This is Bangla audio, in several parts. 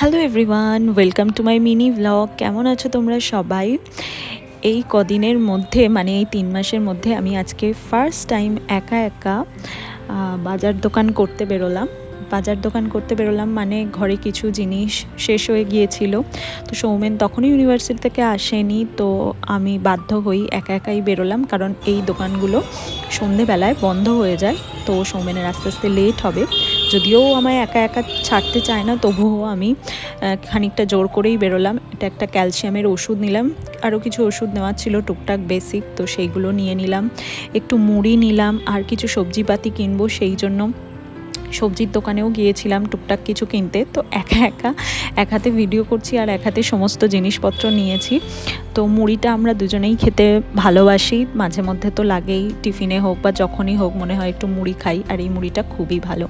Hello everyone, welcome to my mini blog. কেমন আছো তোমরা সবাই? এই কদিনের মধ্যে মানে এই 3 মাসের মধ্যে আমি আজকে ফার্স্ট টাইম একা একা বাজার দোকান করতে বেরোলাম মানে ঘরে কিছু জিনিস শেষ হয়ে গিয়েছিল। তো সৌমেন তখনই ইউনিভার্সিটি থেকে আসেনি, তো আমি বাধ্য হই একা একাই বেরোলাম, কারণ এই দোকানগুলো সন্ধেবেলায় বন্ধ হয়ে যায়। তো সৌমেনের আস্তে আস্তে লেট হবে, যদিও আমায় একা একা ছাড়তে চায় না, তবুও আমি খানিকটা জোর করেই বেরোলাম। এটা একটা ক্যালসিয়ামের ওষুধ নিলাম, আরও কিছু ওষুধ নেওয়ার ছিল টুকটাক বেসিক, তো সেইগুলো নিয়ে নিলাম। একটু মুড়ি নিলাম, আর কিছু সবজিপাতি কিনবো, সেই জন্য সবজির দোকানেও গিয়েছিলাম টুকটাক কিছু কিনতে। তো এক হাতে ভিডিও করছি আর এক হাতে সমস্ত জিনিসপত্র নিয়েছি। তো মুড়িটা আমরা দুজনেই খেতে ভালোবাসি, মাঝে মধ্যে তো লাগেই, টিফিনে হোক বা যখনই হোক মনে হয় একটু মুড়ি খাই, আর এই মুড়িটা খুবই ভালো।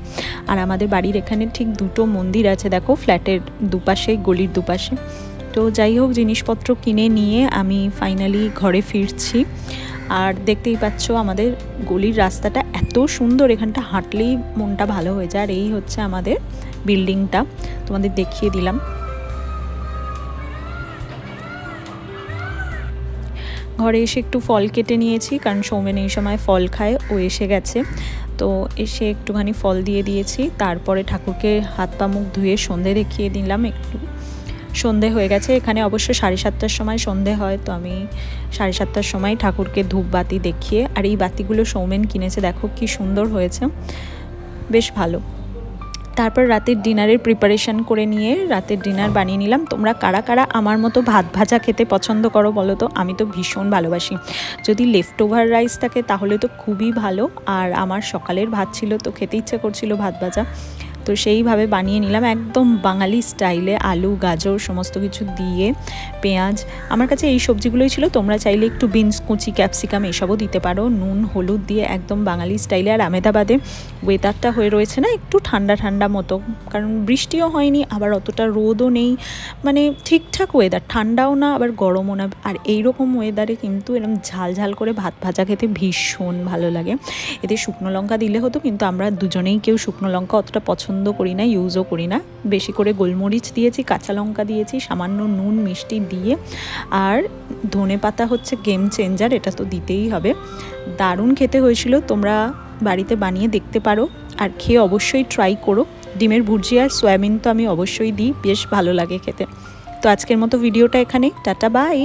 আর আমাদের বাড়ির এখানে ঠিক দুটো মন্দির আছে, দেখো ফ্ল্যাটের দুপাশে, গলির দুপাশে। তো যাই হোক, জিনিসপত্র কিনে নিয়ে আমি ফাইনালি ঘরে ফিরছি। আর দেখতেই পাচ্ছ আমাদের গলির রাস্তাটা এত সুন্দর, এখানটা হাঁটলেই মনটা ভালো হয়ে যায়। আর এই হচ্ছে আমাদের বিল্ডিংটা, তোমাদের দেখিয়ে দিলাম। ঘরে এসে একটু ফল কেটে নিয়েছি, কারণ সৌমেন এই সময় ফল খায়, ও এসে গেছে। তো এসে একটুখানি ফল দিয়ে দিয়েছি, তারপরে ঠাকুরকে হাত পা মুখ ধুয়ে সন্ধে দেখিয়ে দিলাম। একটু সন্ধে হয়ে গেছে, এখানে অবশ্য 7:30টার সময় সন্ধে হয়, তো আমি 7:30টার সময় ঠাকুরকে ধূপ বাতি দেখিয়ে, আর এই বাতিগুলো সৌমেন কিনেছে, দেখো কি সুন্দর হয়েছে, বেশ ভালো। তারপর রাতের ডিনারের প্রিপারেশান করে নিয়ে রাতের ডিনার বানিয়ে নিলাম। তোমরা কারা কারা আমার মতো ভাত ভাজা খেতে পছন্দ করো বলো তো? আমি তো ভীষণ ভালোবাসি। যদি লেফট ওভার রাইস থাকে তাহলে তো খুবই ভালো, আর আমার সকালের ভাত ছিল, তো খেতে ইচ্ছে করছিল ভাত ভাজা, তো সেইভাবে বানিয়ে নিলাম একদম বাঙালি স্টাইলে, আলু গাজর সমস্ত কিছু দিয়ে, পেঁয়াজ। আমার কাছে এই সবজিগুলোই ছিল, তোমরা চাইলে একটু বিনস কুচি ক্যাপসিকাম এসবও দিতে পারো, নুন হলুদ দিয়ে একদম বাঙালি স্টাইলে। আর আমেদাবাদে ওয়েদারটা হয়ে রয়েছে না একটু ঠান্ডা ঠান্ডা মতো, কারণ বৃষ্টিও হয়নি, আবার অতটা রোদও নেই, মানে ঠিকঠাক ওয়েদার, ঠান্ডাও না আবার গরমও না। আর এইরকম ওয়েদারে কিন্তু এরকম ঝাল ঝাল করে ভাত ভাজা খেতে ভীষণ ভালো লাগে। এতে শুকনো লঙ্কা দিলে হতো, কিন্তু আমরা দুজনেই কেউ শুকনো লঙ্কা অতটা পছন্দ করি না, ইউজও করি না। বেশি করে গোলমরিচ দিয়েছি, কাঁচা লঙ্কা দিয়েছি, সামান্য নুন মিষ্টি দিয়ে, আর ধনে পাতা হচ্ছে গেম চেঞ্জার, এটা তো দিতেই হবে। দারুণ খেতে হয়েছিল, তোমরা বাড়িতে বানিয়ে দেখতে পারো, আর খেয়ে অবশ্যই ট্রাই করো। ডিমের ভুর্জি আর সয়াবিন তো আমি অবশ্যই দিই, বেশ ভালো লাগে খেতে। তো আজকের মতো ভিডিওটা এখানেই, টাটা বাই।